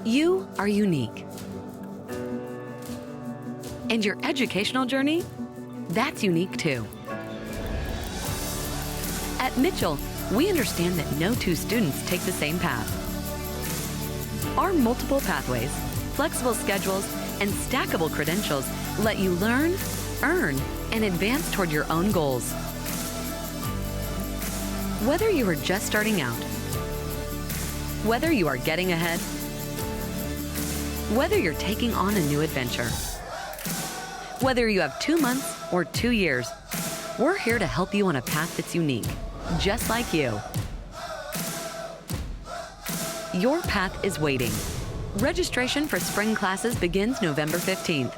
You are unique. And your educational journey? That's unique too. At Mitchell, we understand that no two students take the same path. Our multiple pathways, flexible schedules, and stackable credentials let you learn, earn, and advance toward your own goals. Whether you are just starting out, whether you are getting ahead, whether you're taking on a new adventure, whether you have 2 months or 2 years, we're here to help you on a path that's unique, just like you. Your path is waiting. Registration for spring classes begins November 15th.